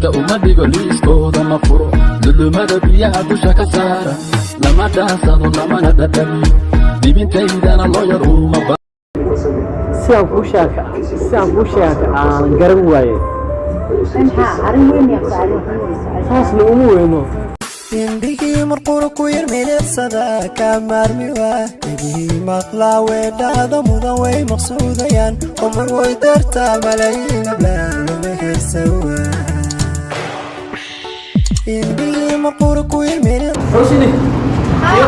dadka uma dhigo liiskooda ma furo dudumada biyaha dusha ka saara lama dhaasado lamana dhadhamiyo dibintaydana loo yar uma si aan kuu sheega aan garan waaye arrin weyn yaa saaran saasna uma weyno indhigi marqura ku yarmeedsada ka maarmiwa indhigi maqlaawe dhaada mudan way maqsuudayaan umar way darta malayn blaan mehersawa indhigi marqura ku yarmeedsada roshini ay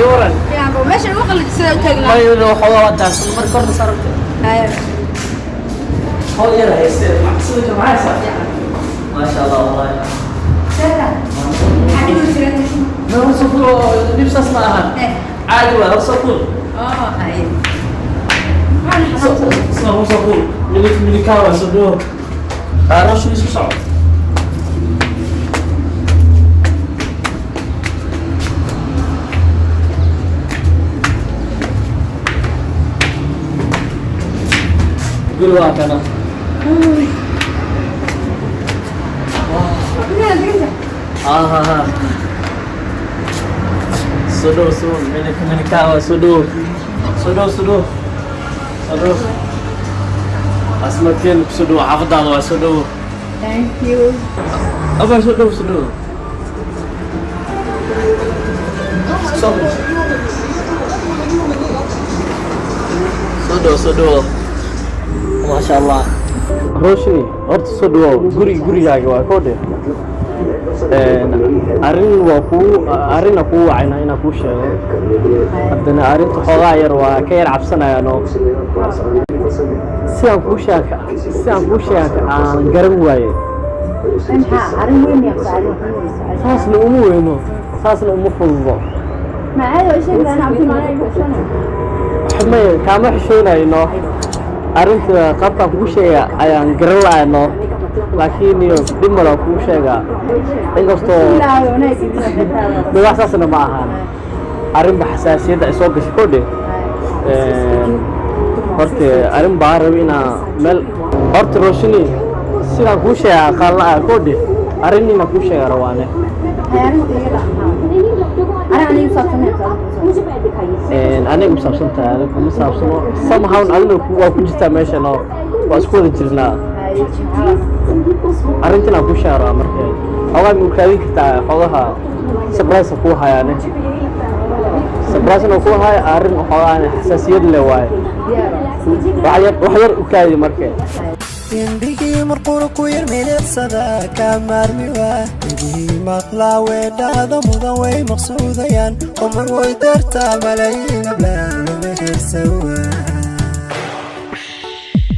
waran yaa boo meesha ugu qalid sida u taagna mayo xoolo wadaas mar kor sarfta ay xoolo yar haystay maqsuud jamaacada ma sha Allah wallahi adigo jirata ما هو صفور نفس اسمها عادي ولا صفور هاي اسمه صفور من كاوا صدور تعرف شو اسمه صعب قول واحد انا ها Sudo minikawa sudo asmakin sudo afdal wa sudo thank you apa sudo masha Allah roshni horta sudo gurigaaga waa koode arrin ku wacayna ina ku sheego hadana arrinta xogaa yar waa ka yar cabsanayaano si aan ku sheega aan garan waaye arrin weyn yaa saaran saasna uma weyno saasna uma fududo ma ayo sheegana abtimaanay buxsana xumay kama xishoonayno arrinta qabta ku sheega ayaan garan laayno laakiin iyo dhimala ku sheega inkastoo waxaasna ma ahaan arrin xasaasiyada ay soo gashay koode horta arrin baa rabina meel horta roshini sida ku sheega qala koode arrinina ku sheega rawaane aniga sabsantaa kuma sabsano somehow adiga ku jirtaa meeshan oo waa isku wada jirnaa arrintan ku shaaro markay xogaa mu kaadin kartaa xogaha surprise ku hayaane surprise ku hay arrin xogaa xasaasiyad leh waay wax yar u kaadi markay indhigi marqura ku yarmeedsada ka maarmiwa indhigi maqlaawe dhaada mudan way maqsuudayaan umar way darta malayn blaan mehersawa